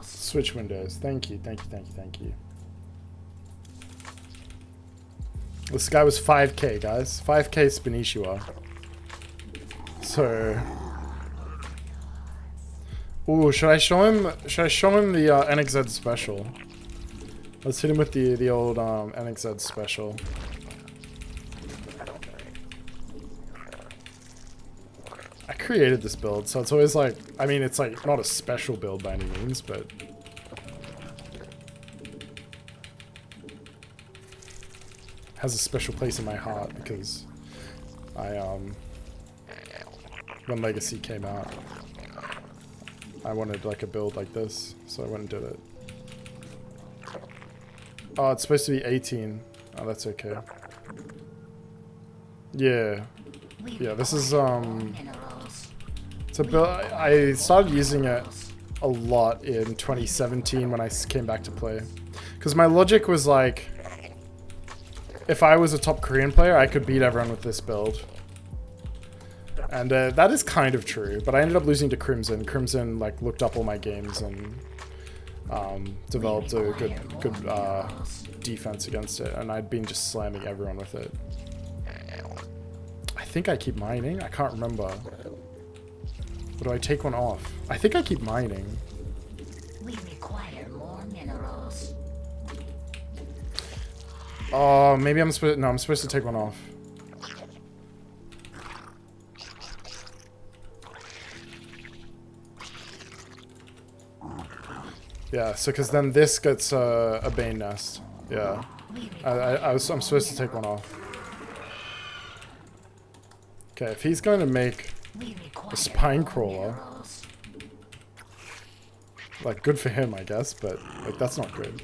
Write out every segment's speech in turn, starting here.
Switch windows. Thank you, thank you, thank you, thank you. This guy was 5k, guys. 5k Spanishiwa. So... Ooh, should I show him the NXZ special? Let's hit him with the old NXZ special. I created this build, so it's always like, I mean, it's like not a special build by any means, but has a special place in my heart because when Legacy came out, I wanted like a build like this, so I went and did it. Oh, it's supposed to be 18. Oh, that's okay. Yeah. Yeah, this is, it's a build. I started using it a lot in 2017 when I came back to play. Because my logic was like, if I was a top Korean player, I could beat everyone with this build. And that is kind of true, but I ended up losing to Crimson. Crimson, like, looked up all my games and developed a good defense against it, and I'd been just slamming everyone with it. I think I keep mining. I can't remember. Or do I take one off? I think I keep mining. We require more minerals. Oh, maybe I'm supposed. No, I'm supposed to take one off. Yeah, so because then this gets a Bane nest. Yeah, I'm supposed to take one off. Okay, if he's going to make a spine crawler, like, good for him, I guess, but like that's not good.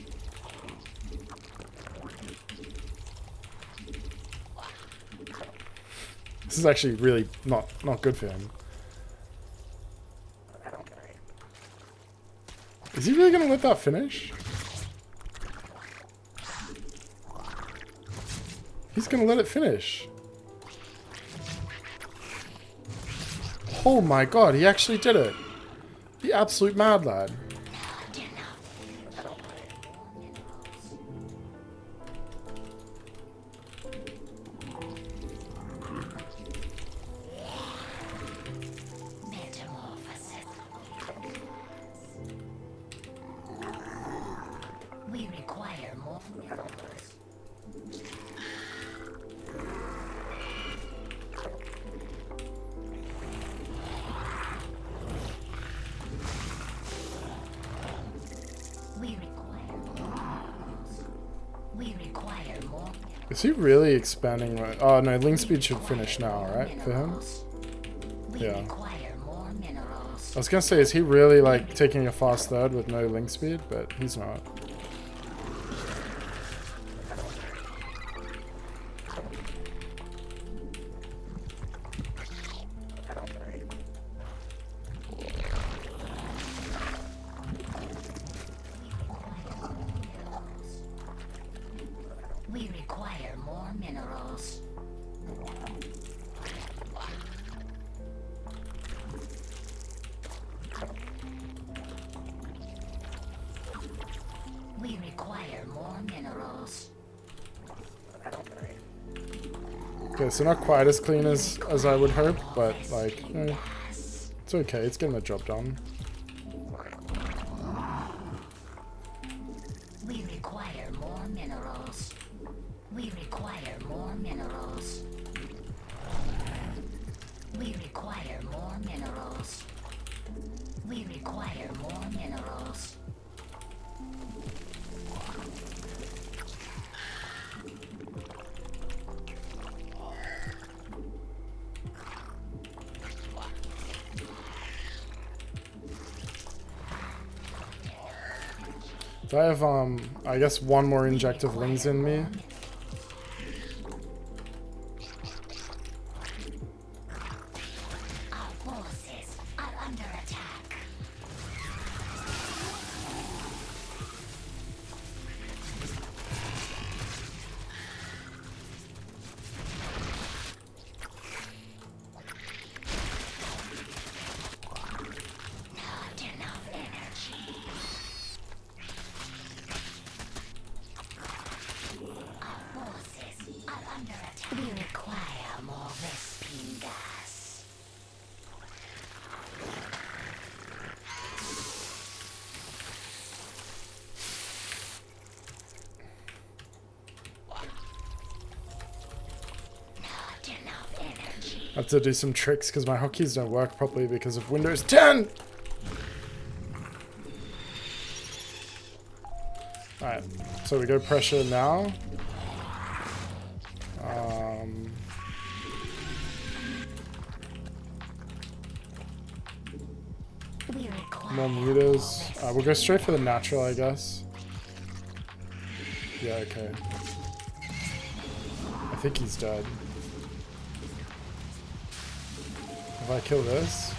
This is actually really not good for him. Is he really gonna let that finish? He's gonna let it finish. Oh my god, he actually did it. The absolute mad lad. We require more minerals. We require more. Is he really expanding? Right? Oh no, link speed should finish now, right? For him? Yeah. I was gonna say, is he really like taking a fast third with no link speed? But he's not. We require more minerals. We require more minerals. Okay, so not quite as clean as I would hope, but like, it's okay. It's getting the job done. We require more minerals. We require more minerals. We require more minerals. We require more minerals. Do I have, I guess one more inject of wings in me? Our forces are under attack. Not enough energy. have to do some tricks because my hotkeys don't work properly because of Windows 10. Alright, so we go pressure now. More meters. We'll go straight for the natural, I guess. Yeah, okay. I think he's dead. If I kill this...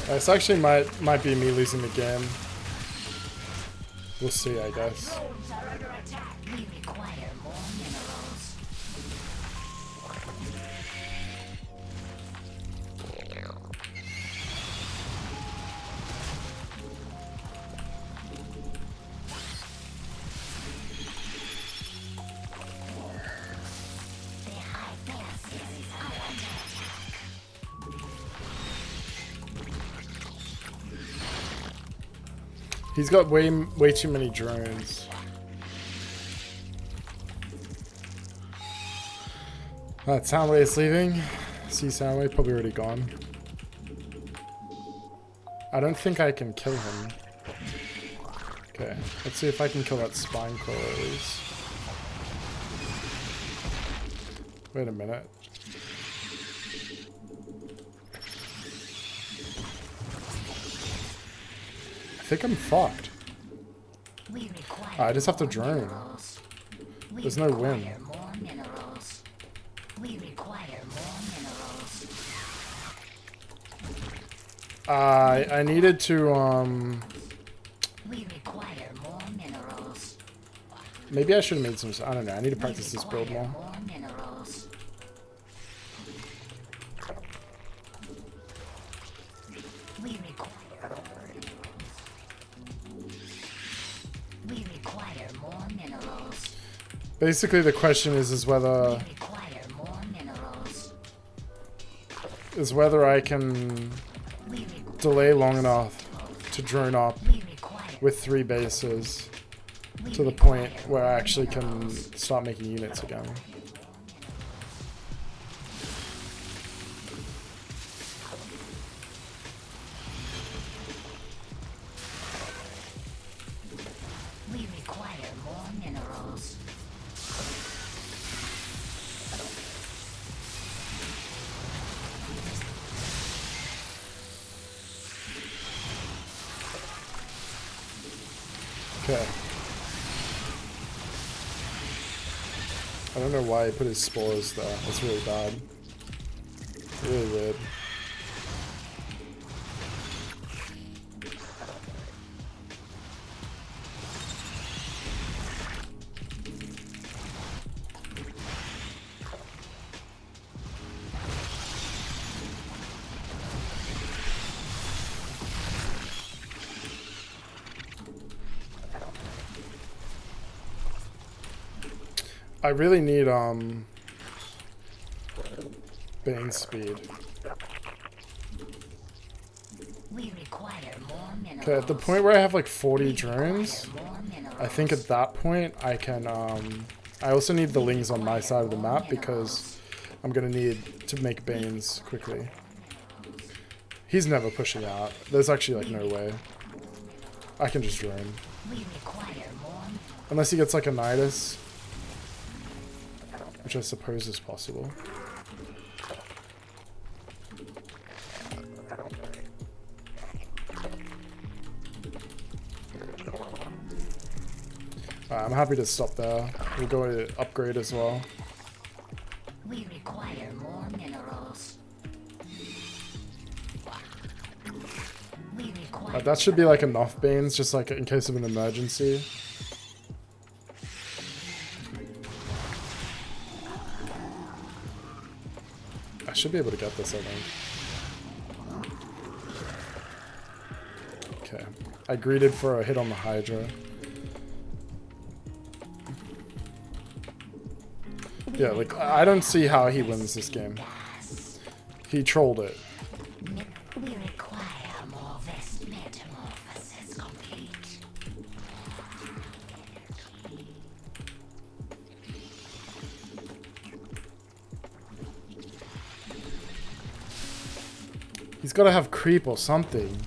This actually might be me losing the game. We'll see, I guess. We require more minerals. The high places are under attack. He's got way too many drones. Soundwave is leaving. See Soundwave probably already gone. I don't think I can kill him. Okay, let's see if I can kill that spine crawler at least. Wait a minute. I think I'm fucked. I just have to drone. There's no win. We require more minerals. I needed to We require more minerals. maybe I should have made some. I don't know. I need to practice this build more. More minerals. We require more minerals. Basically, the question is whether I can delay long enough to drone up with 3 bases to the point where I actually can start making units again. We require more minerals. Okay. I don't know why he put his spores there. That's really bad. Really weird. I really need Bane speed. We require more minerals. Okay, at the point where I have like 40 drones, I think at that point I can I also need the lings on my side of the map because I'm gonna need to make Banes quickly. He's never pushing out. There's actually like no way. I can just drone. Unless he gets like a Nidus. Which I suppose is possible. I'm happy to stop there. We'll go to upgrade as well. We require That should be like enough beans, just like in case of an emergency. I should be able to get this, I think. Okay. I greeted for a hit on the Hydra. Yeah, like, I don't see how he wins this game. He trolled it. We require more vest metamorphosis complete. He's got to have creep or something.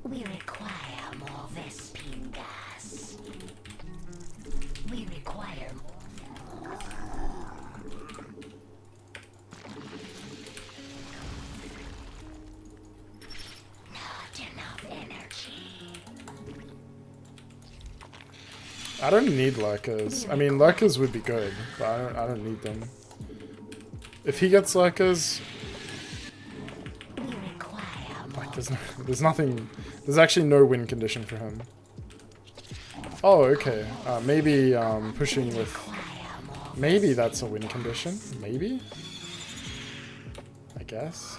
We require more Vespine gas. We require not enough energy. I don't need lurkers. I mean, lurkers would be good, but I don't need them. If he gets lurkers, like there's nothing. There's actually no win condition for him. Oh, okay. Maybe pushing with. Maybe that's a win condition. Maybe. I guess.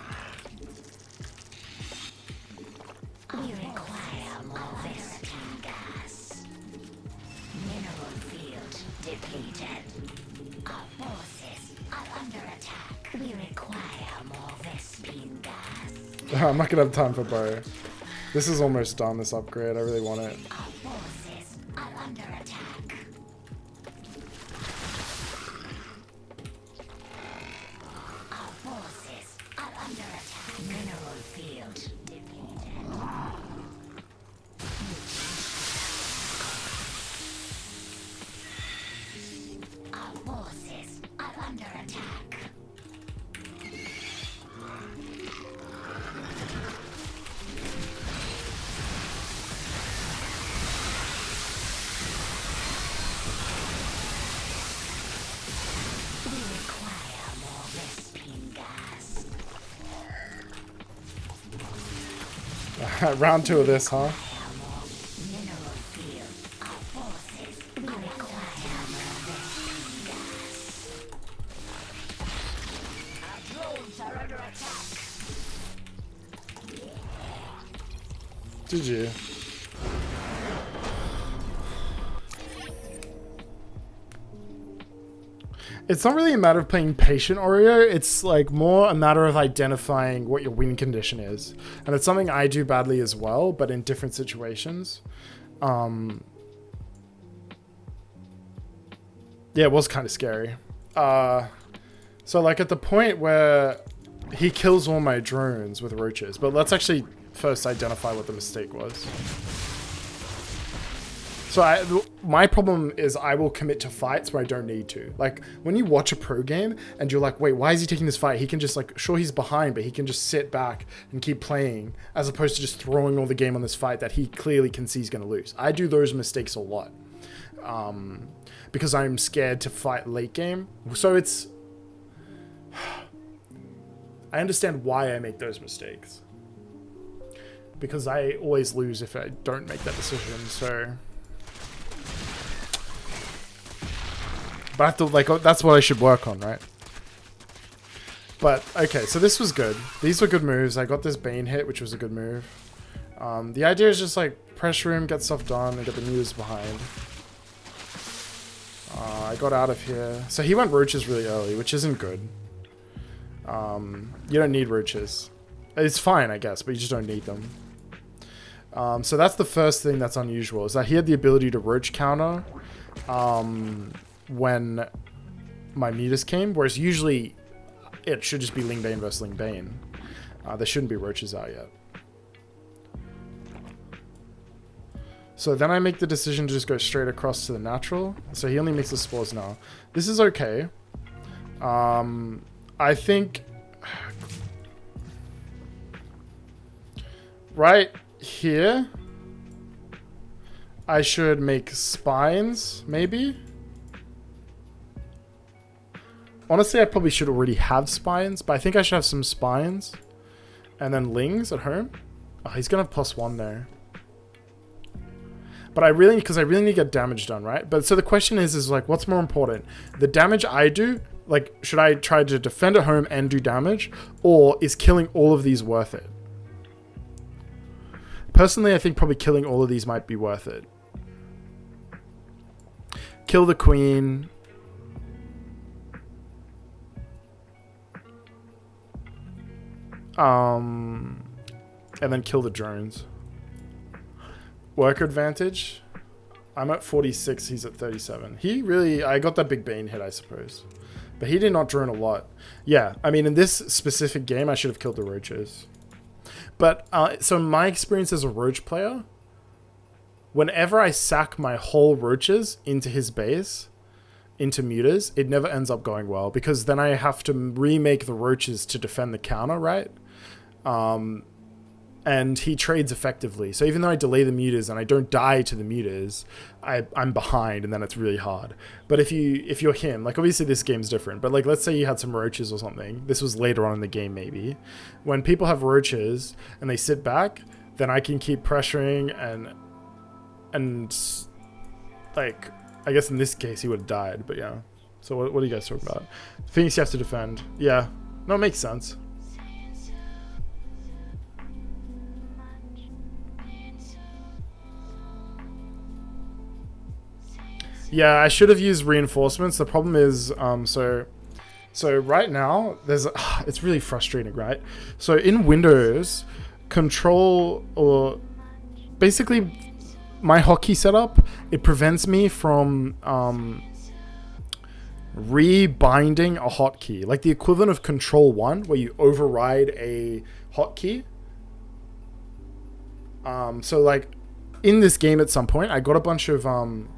We require more Vespine gas. Mineral field depleted. Our forces are under attack. We require more Vespine gas. I'm not gonna have time for Bo. This is almost done, this upgrade. I really want it. Our forces are under attack. Our forces are under attack. Mineral field depleted. Our forces are under attack. We require more Vespine gas. Round 2 of this, huh? Mineral field. Our forces. We require more Vespine gas. Our drones are under attack. GG. It's not really a matter of playing patient Oreo, it's like more a matter of identifying what your win condition is. And it's something I do badly as well, but in different situations. Yeah, it was kind of scary. So like at the point where he kills all my drones with roaches, but let's actually first identify what the mistake was. So my problem is I will commit to fights where I don't need to. Like when you watch a pro game and you're like, wait, why is he taking this fight? He can just like, sure he's behind, but he can just sit back and keep playing as opposed to just throwing all the game on this fight that he clearly can see he's going to lose. I do those mistakes a lot because I'm scared to fight late game. So it's, I understand why I make those mistakes because I always lose if I don't make that decision. So. But I have to, like, that's what I should work on, right? But, okay, so this was good. These were good moves. I got this Bane hit, which was a good move. The idea is just, like, pressure him, get stuff done, and get the mutas behind. I got out of here. So he went roaches really early, which isn't good. You don't need roaches. It's fine, I guess, but you just don't need them. So that's the first thing that's unusual, is that he had the ability to roach counter. When my mutas came, whereas usually it should just be Ling Bane versus Ling Bane. There shouldn't be roaches out yet. So then I make the decision to just go straight across to the natural. So he only makes the spores now. This is okay. I think right here I should make spines, maybe. Honestly, I probably should already have spines, but I think I should have some spines. And then lings at home. Oh, he's going to have +1 there. But because I really need to get damage done, right? But so the question is like, what's more important? The damage I do, like, should I try to defend at home and do damage? Or is killing all of these worth it? Personally, I think probably killing all of these might be worth it. Kill the queen. And then kill the drones. Worker advantage. I'm at 46, he's at 37. I got that big bane hit, I suppose. But he did not drone a lot. Yeah, I mean, in this specific game, I should have killed the roaches. But, so my experience as a roach player, whenever I sack my whole roaches into his base, into mutas, it never ends up going well. Because then I have to remake the roaches to defend the counter, right? And he trades effectively. So even though I delay the mutas and I don't die to the mutas, I'm behind, and then it's really hard. But if you're him, like obviously this game's different, but like let's say you had some roaches or something. This was later on in the game maybe. When people have roaches and they sit back, then I can keep pressuring and like I guess in this case he would have died, but yeah. So what are you guys talking about? Things you have to defend. Yeah. No, it makes sense. Yeah, I should have used reinforcements. The problem is, so right now it's really frustrating, right? So in Windows, control or basically my hotkey setup, it prevents me from rebinding a hotkey, like the equivalent of Control 1, where you override a hotkey. So like. In this game at some point, I got a bunch of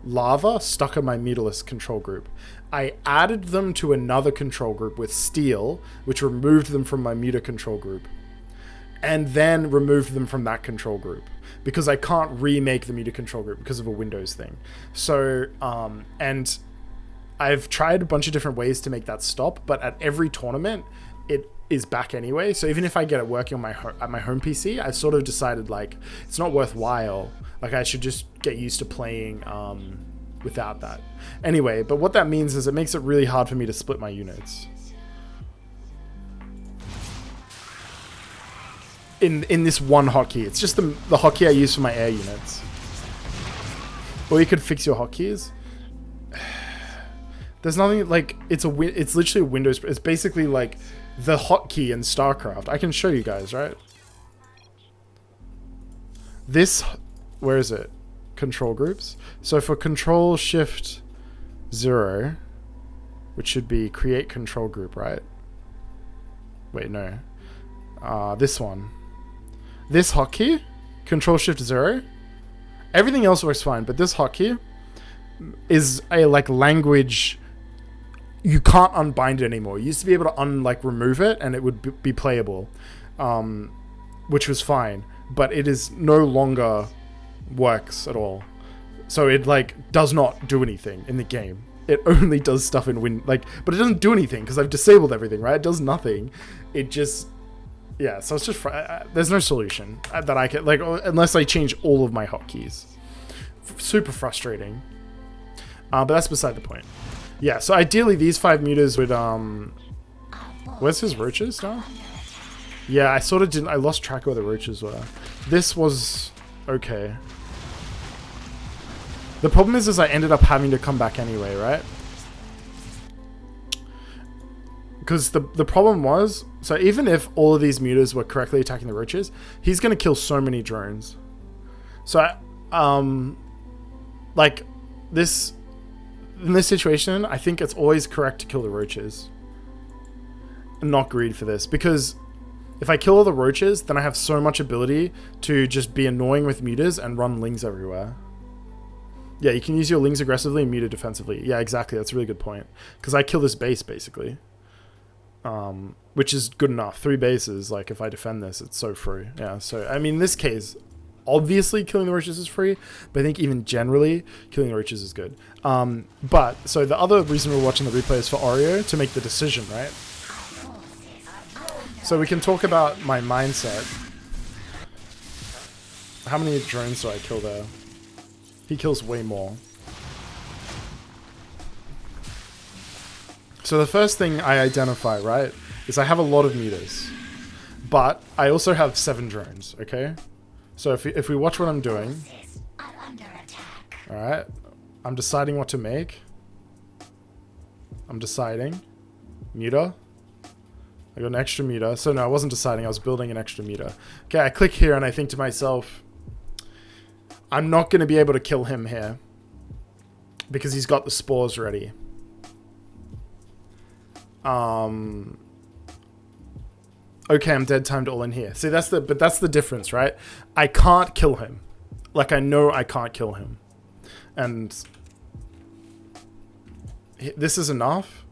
lava stuck in my mutalist control group. I added them to another control group with steel, which removed them from my muta control group. And then removed them from that control group. Because I can't remake the muta control group because of a Windows thing. So, and I've tried a bunch of different ways to make that stop, but at every tournament, it is back anyway. So even if I get it working on at my home PC, I've sort of decided like it's not worthwhile. Like I should just get used to playing without that. Anyway, but what that means is it makes it really hard for me to split my units. In this one hotkey. It's just the hotkey I use for my air units. Or you could fix your hotkeys. There's nothing like it's literally a Windows. It's basically like the hotkey in Starcraft. I can show you guys, right? This, where is it? Control groups. So for Control Shift 0, which should be create control group, right? Wait, no. This one. This hotkey, Control Shift 0. Everything else works fine, but this hotkey is a like language. You can't unbind it anymore. You used to be able to remove it and it would be playable, which was fine. But it is no longer works at all. So it like does not do anything in the game. It only does stuff in but it doesn't do anything because I've disabled everything, right? It does nothing. It just, yeah. So it's just there's no solution that I can unless I change all of my hotkeys. Super frustrating. But that's beside the point. Yeah, so ideally these 5 mutas would where's his roaches now? Yeah, I sort of didn't. I lost track of where the roaches were. This was okay. The problem is I ended up having to come back anyway, right? Because the problem was, so even if all of these mutas were correctly attacking the roaches, he's gonna kill so many drones. So like this. In this situation, I think it's always correct to kill the roaches. And not greed for this. Because if I kill all the roaches, then I have so much ability to just be annoying with mutas and run lings everywhere. Yeah, you can use your lings aggressively and muta defensively. Yeah, exactly. That's a really good point. Because I kill this base, basically. Which is good enough. 3 bases, like if I defend this, it's so free. Yeah, so, I mean, in this case, obviously killing the roaches is free, but I think even generally killing the roaches is good. But so the other reason we're watching the replay is for Oreo to make the decision, right? So we can talk about my mindset. How many drones do I kill there? He kills way more. So the first thing I identify, right, is I have a lot of meters. But I also have 7 drones, okay? So if we watch what I'm doing... Alright. I'm deciding what to make. I'm deciding. Meter. I got an extra meter. So no, I wasn't deciding. I was building an extra meter. Okay, I click here and I think to myself, I'm not going to be able to kill him here. Because he's got the spores ready. Okay, I'm dead timed all in here. See, that's the difference, right? I can't kill him. Like, I know I can't kill him. And this is enough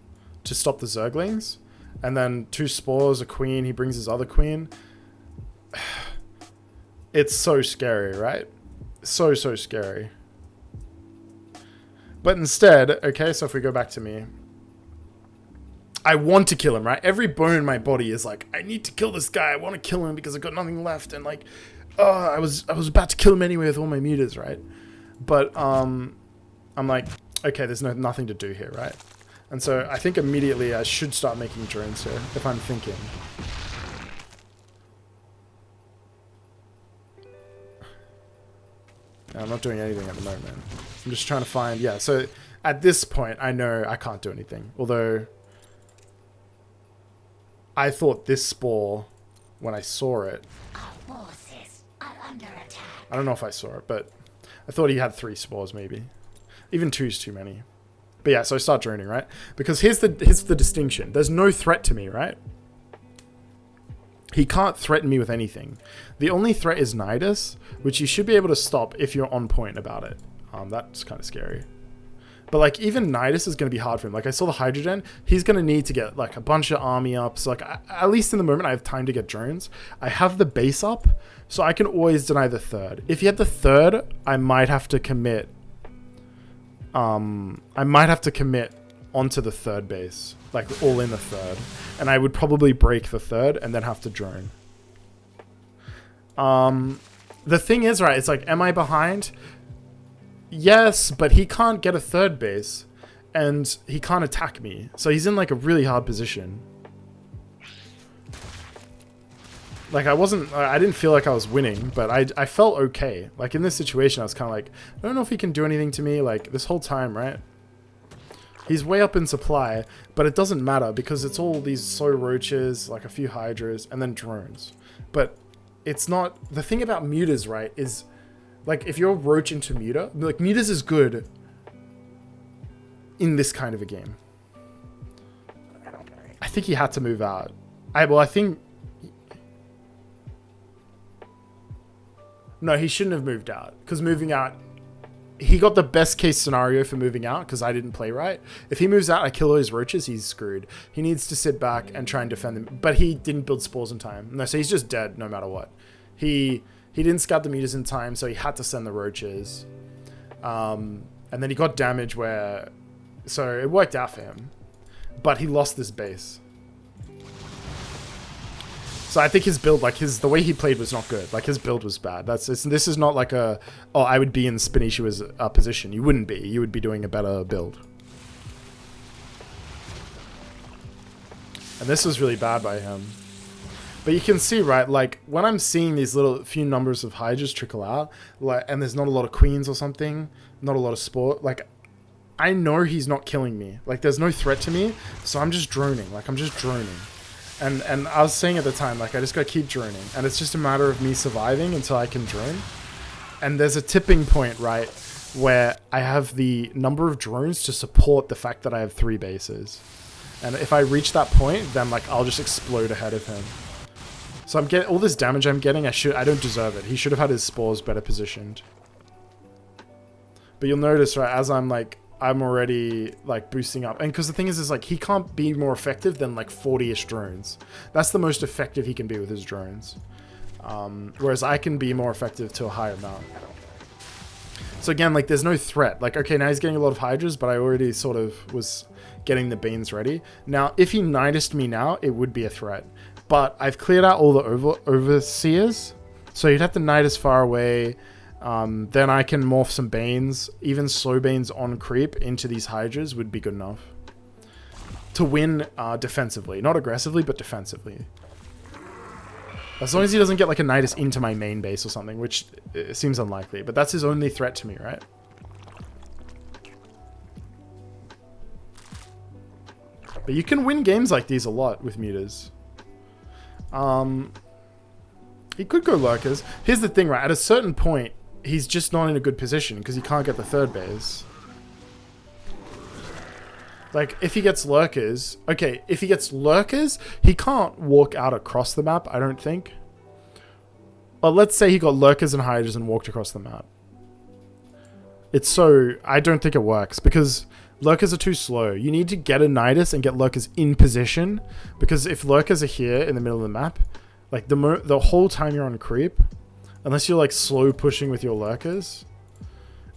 to stop the Zerglings. And then 2 spores, a queen. He brings his other queen. It's so scary, right? So scary. But instead, okay, so if we go back to me, I want to kill him, right? Every bone in my body is like, I need to kill this guy. I want to kill him because I've got nothing left. And like, I was about to kill him anyway with all my meters, right? But I'm like, okay, there's nothing to do here, right? And so I think immediately I should start making drones here, if I'm thinking. No, I'm not doing anything at the moment. I'm just trying to find, yeah, so at this point, I know I can't do anything. Although, I thought this spore, when I saw it, I don't know if I saw it, but I thought he had 3 spores maybe. Even 2's too many. But yeah, so I start droning, right? Because here's the distinction. There's no threat to me, right? He can't threaten me with anything. The only threat is Nidus, which you should be able to stop if you're on point about it. That's kind of scary. But like even Nidus is going to be hard for him. Like I saw the Hydrogen, he's going to need to get like a bunch of army up. So like at least in the moment I have time to get drones. I have the base up, so I can always deny the third. If he had the third, I might have to commit. I might have to commit onto the third base, like all in the third, and I would probably break the third and then have to drone. The thing is, right, it's like, am I behind? Yes, but he can't get a third base, and he can't attack me, so he's in like a really hard position. Like I didn't feel like I was winning, but I felt okay. Like in this situation, I was kind of like, I don't know if he can do anything to me, like this whole time, right? He's way up in supply, but it doesn't matter because it's all these slow roaches, like a few hydras, and then drones. But it's not, the thing about mutas, right, is like if you're roach into muta, like mutas is good in this kind of a game. I think he had to move out. I think... No, he shouldn't have moved out. Because moving out... He got the best case scenario for moving out because I didn't play right. If he moves out, I kill all his roaches, he's screwed. He needs to sit back and try and defend them. But he didn't build spores in time. No, so he's just dead no matter what. He didn't scout the meters in time, so he had to send the roaches. And then he got damage where... So it worked out for him. But he lost this base. So I think his build, like the way he played was not good. Like his build was bad. This is not like a, oh, I would be in Spanishiwa's position. You wouldn't be. You would be doing a better build. And this was really bad by him. But you can see, right, like when I'm seeing these little few numbers of hydras trickle out, like, and there's not a lot of queens or something, not a lot of sport, like I know he's not killing me. Like there's no threat to me, so I'm just droning. Like I'm just droning. And I was saying at the time, like, I just gotta keep droning. And it's just a matter of me surviving until I can drone. And there's a tipping point, right, where I have the number of drones to support the fact that I have 3 bases. And if I reach that point, then, like, I'll just explode ahead of him. So I'm getting all this damage I'm getting, I don't deserve it. He should have had his spores better positioned. But you'll notice, right, as I'm, like, I'm already like boosting up, and because the thing is like he can't be more effective than like 40-ish drones. That's the most effective he can be with his drones. Whereas I can be more effective to a higher amount. So again, like, there's no threat. Like, okay, now he's getting a lot of Hydras, but I already sort of was getting the beans ready. Now, if he Nidused me now, it would be a threat. But I've cleared out all the Overseers. So you'd have to Nidus far away. Then I can morph some Banes. Even slow Banes on creep into these Hydras would be good enough. To win defensively. Not aggressively, but defensively. As long as he doesn't get like a Nidus into my main base or something, which seems unlikely. But that's his only threat to me, right? But you can win games like these a lot with Mutas. He could go Lurkers. Here's the thing, right? At a certain point, he's just not in a good position because he can't get the third base. Like, if he gets Lurkers... Okay, if he gets Lurkers, he can't walk out across the map, I don't think. Well, let's say he got Lurkers and Hydras and walked across the map. It's so... I don't think it works because Lurkers are too slow. You need to get a Nidus and get Lurkers in position, because if Lurkers are here in the middle of the map, like, the whole time you're on creep, unless you're, like, slow pushing with your Lurkers...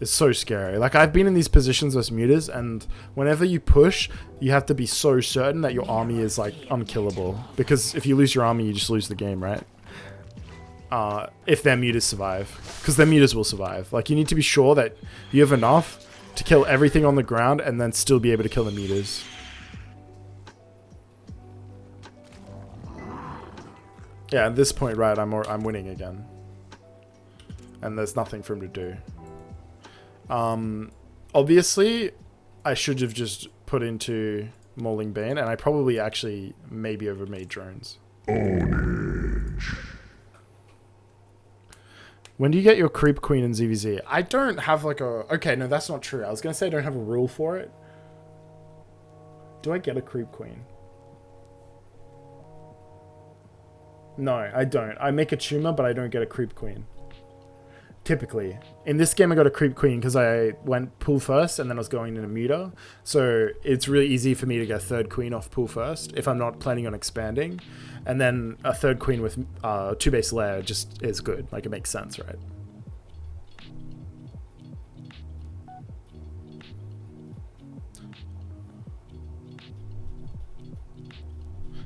It's so scary. Like, I've been in these positions as Mutas, and whenever you push, you have to be so certain that your army is, like, unkillable. Because if you lose your army, you just lose the game, right? If their Mutas survive. Because their Mutas will survive. Like, you need to be sure that you have enough to kill everything on the ground and then still be able to kill the Mutas. Yeah, at this point, right, I'm winning again. And there's nothing for him to do. Obviously, I should have just put into Mauling Bane, and I probably actually maybe overmade drones. When do you get your Creep Queen in ZVZ? I don't have like a... Okay, no, that's not true. I was going to say I don't have a rule for it. Do I get a Creep Queen? No, I don't. I make a Tumor, but I don't get a Creep Queen. Typically. In this game, I got a Creep Queen because I went pool first and then I was going in a Muta. So it's really easy for me to get a third Queen off pool first if I'm not planning on expanding. And then a third Queen with 2 base layer just is good. Like, it makes sense, right?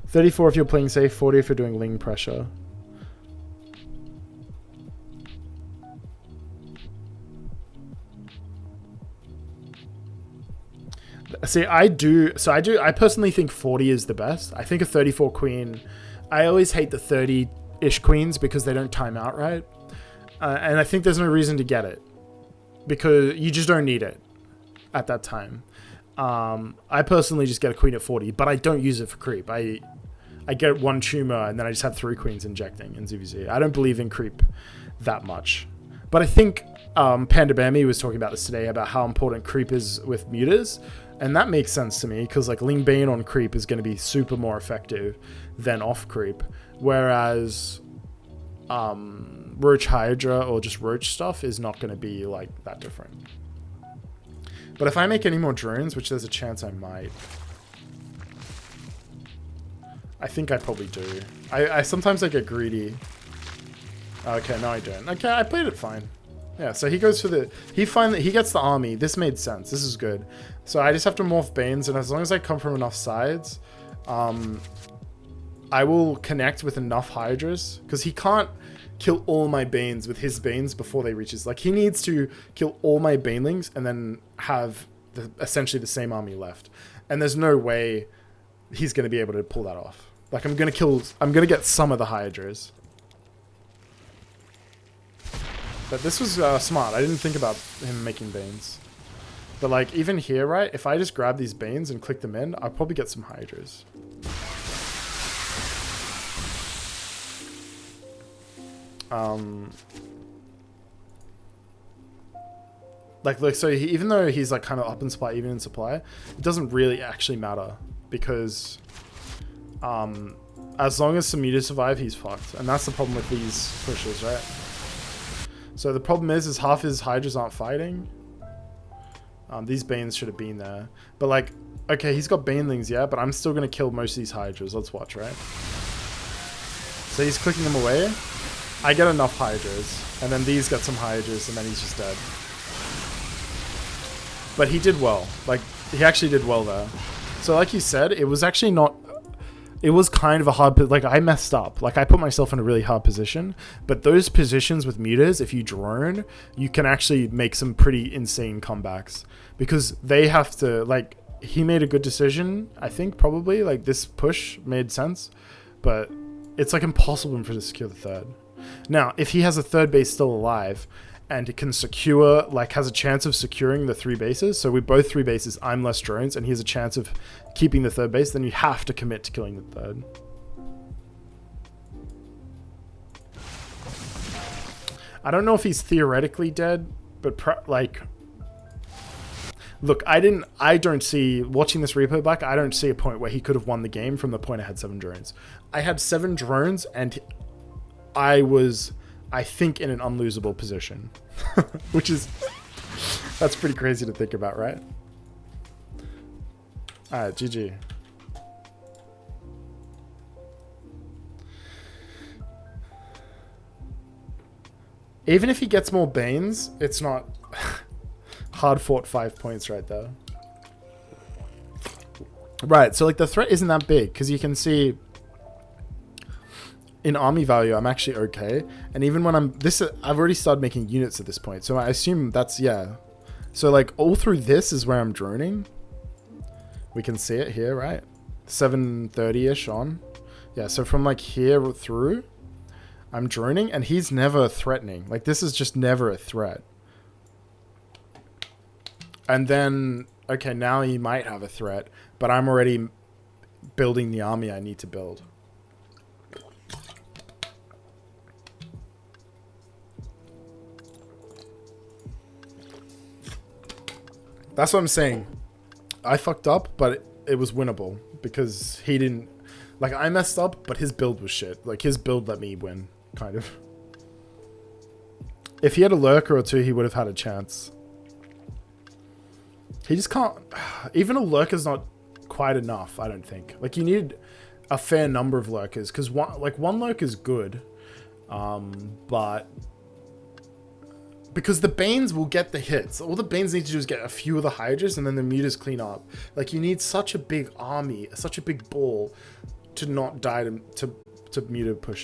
$34 if you're playing safe, $40 if you're doing Ling pressure. See, I personally think 40 is the best. I think a 34 queen, I always hate the 30-ish queens because they don't time out right. And I think there's no reason to get it because you just don't need it at that time. I personally just get a queen at 40, but I don't use it for creep. I get 1 tumor and then I just have 3 queens injecting in ZVZ. I don't believe in creep that much. But I think Panda Bammy was talking about this today, about how important creep is with Mutas. And that makes sense to me because like Ling Bane on creep is going to be super more effective than off creep. Whereas Roach Hydra or just Roach stuff is not going to be like that different. But if I make any more drones, which there's a chance I might, I think I probably do. I sometimes I get greedy. Okay, no I don't. Okay, I played it fine. Yeah, so he goes for the... He gets the army. This made sense. This is good. So I just have to morph Banes, and as long as I come from enough sides, I will connect with enough Hydras, because he can't kill all my Banes with his Banes before they reach his... Like, he needs to kill all my Banelings and then have essentially the same army left. And there's no way he's going to be able to pull that off. Like, I'm going to get some of the Hydras. But this was smart. I didn't think about him making Banes. But like, even here, right? If I just grab these Banes and click them in, I'll probably get some Hydras. Like, look, so even though he's like kind of up in supply, even in supply, it doesn't really actually matter. Because as long as some Mutas survive, he's fucked. And that's the problem with these pushes, right? So the problem is half his Hydras aren't fighting. These Banes should have been there. But like, okay, he's got Banelings, yeah, but I'm still going to kill most of these Hydras. Let's watch, right? So he's clicking them away. I get enough Hydras, and then these get some Hydras, and then he's just dead. But he did well. Like, he actually did well there. So like you said, it was actually not... It was kind of a hard... Like, I messed up. Like, I put myself in a really hard position. But those positions with mutas, if you drone, you can actually make some pretty insane comebacks. Because they have to... Like, he made a good decision, I think, probably. Like, this push made sense. But it's, like, impossible for him to secure the third. Now, if he has a third base still alive... and it can secure, like, has a chance of securing the 3 bases. So we're both 3 bases, I'm less drones, and he has a chance of keeping the third base, then you have to commit to killing the third. I don't know if he's theoretically dead, but, like... Look, I don't see, watching this replay back, I don't see a point where he could have won the game from the point I had 7 drones. I had 7 drones, and I was... I think in an unlosable position, which is, that's pretty crazy to think about, right? All right, GG. Even if he gets more Banes, it's not hard fought 5 points right there. Right, so like the threat isn't that big because you can see in army value, I'm actually okay. And even when I've already started making units at this point. So I assume that's, yeah. So like all through this is where I'm droning. We can see it here, right? 730-ish on. Yeah, so from like here through, I'm droning and he's never threatening. Like this is just never a threat. And then, okay, now he might have a threat, but I'm already building the army I need to build. That's what I'm saying. I fucked up, but it was winnable because he didn't... Like, I messed up, but his build was shit. Like, his build let me win, kind of. If he had a lurker or two, he would have had a chance. He just can't... Even a lurker's not quite enough, I don't think. Like, you need a fair number of lurkers, because one lurker's good, but... Because the Banes will get the hits. All the Banes need to do is get a few of the Hydras and then the mutas clean up. Like, you need such a big army, such a big ball to not die to muta push.